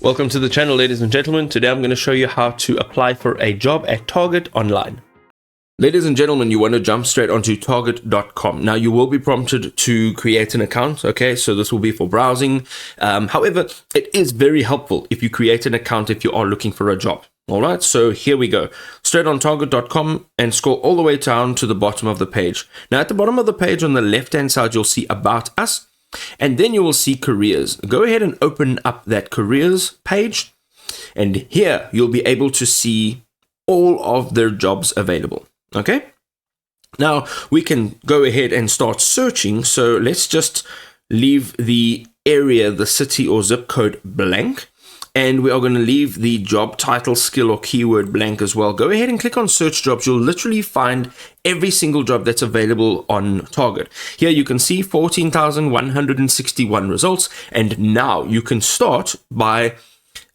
Welcome to the channel, ladies and gentlemen. Today I'm going to show you how to apply for a job at Target online. Ladies and gentlemen, you want to jump straight onto target.com. Now you will be prompted to create an account, okay? So this will be for browsing. However, it is very helpful if you create an account if you are looking for a job. All right, so here we go. Straight on target.com and scroll all the way down to the bottom of the page. Now at the bottom of the page on the left-hand side, you'll see About Us. And then you will see careers. Go ahead and open up that careers page. And here you'll be able to see all of their jobs available. Okay. Now we can go ahead and start searching. So let's just leave the area, the city or zip code blank. And we are going to leave the job title, skill, or keyword blank as well. Go ahead and click on search jobs. You'll literally find every single job that's available on Target. Here you can see 14,161 results. And now you can start by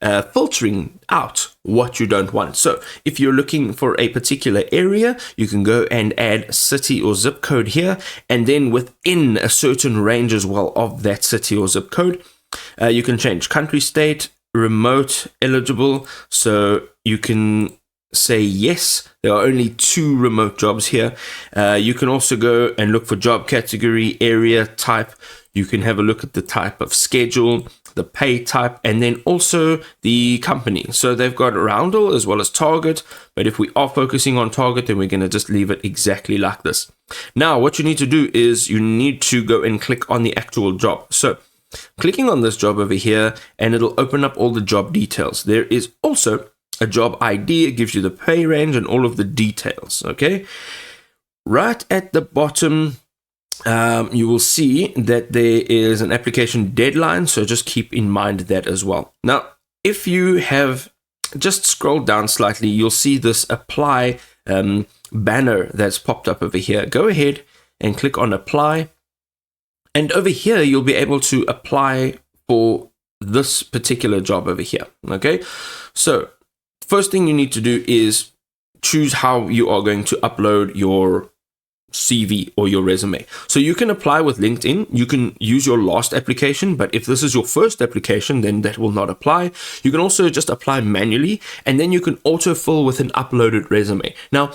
filtering out what you don't want. So if you're looking for a particular area, you can go and add city or zip code here. And then within a certain range as well of that city or zip code, you can change country, state, remote, eligible. So you can say yes. There are only 2 remote jobs here. You can also go and look for job category, area, type. You can have a look at the type of schedule, the pay type, and then also the company. So they've got Roundel as well as Target. But if we are focusing on Target, then we're going to just leave it exactly like this. Now, what you need to do is you need to go and click on the actual job. So clicking on this job over here, and it'll open up all the job details. There is also a job ID. It gives you the pay range and all of the details. Okay. Right at the bottom, you will see that there is an application deadline. So just keep in mind that as well. Now, if you have just scrolled down slightly, you'll see this apply banner that's popped up over here. Go ahead and click on apply. And over here, you'll be able to apply for this particular job over here. Okay. So first thing you need to do is choose how you are going to upload your CV or your resume. So you can apply with LinkedIn. You can use your last application, but if this is your first application, then that will not apply. You can also just apply manually, and then you can autofill with an uploaded resume. Now,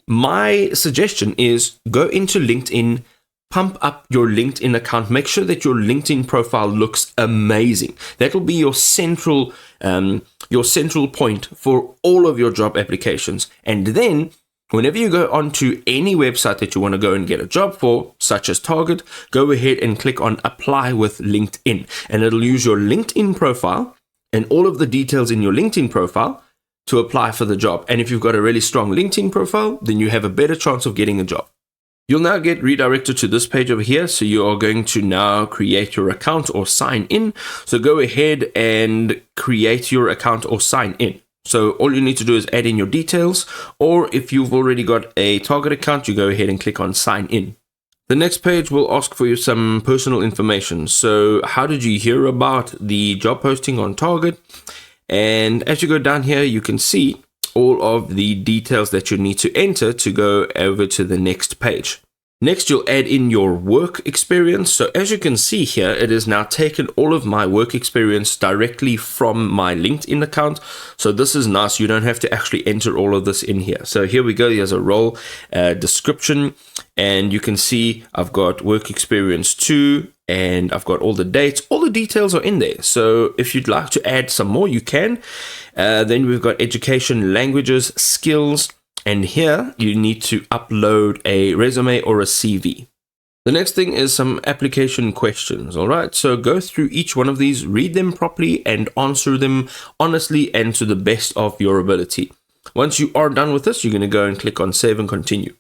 my suggestion is go into LinkedIn, pump up your LinkedIn account. Make sure that your LinkedIn profile looks amazing. That will be your central point for all of your job applications. And then whenever you go onto any website that you want to go and get a job for, such as Target, go ahead and click on apply with LinkedIn. And it'll use your LinkedIn profile and all of the details in your LinkedIn profile to apply for the job. And if you've got a really strong LinkedIn profile, then you have a better chance of getting a job. You'll now get redirected to this page over here. So you are going to now create your account or sign in. So go ahead and create your account or sign in. So all you need to do is add in your details, or if you've already got a Target account, you go ahead and click on sign in. The next page will ask for you some personal information. So how did you hear about the job posting on Target? And as you go down here, you can see all of the details that you need to enter to go over to the next page. Next, you'll add in your work experience. So as you can see here, it has now taken all of my work experience directly from my LinkedIn account. So this is nice. You don't have to actually enter all of this in here. So here we go. Here's a role description, and you can see I've got work experience 2, and I've got all the dates. All the details are in there. So if you'd like to add some more, you can. Then we've got education, languages, skills. And here you need to upload a resume or a CV. The next thing is some application questions. All right. So go through each one of these, read them properly, and answer them honestly and to the best of your ability. Once you are done with this, you're going to go and click on save and continue.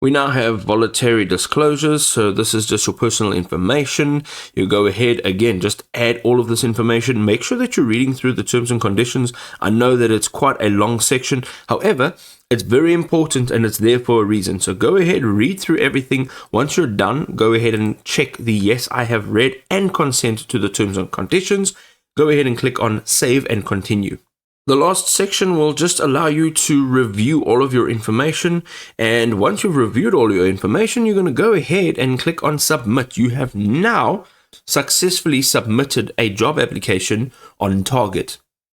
We now have voluntary disclosures. So this is just your personal information. You go ahead again, just add all of this information. Make sure that you're reading through the terms and conditions. I know that it's quite a long section. However, it's very important and it's there for a reason. So go ahead, read through everything. Once you're done, go ahead and check the yes, I have read and consent to the terms and conditions. Go ahead and click on save and continue. The last section will just allow you to review all of your information. And once you've reviewed all your information, you're going to go ahead and click on submit. You have now successfully submitted a job application on Target.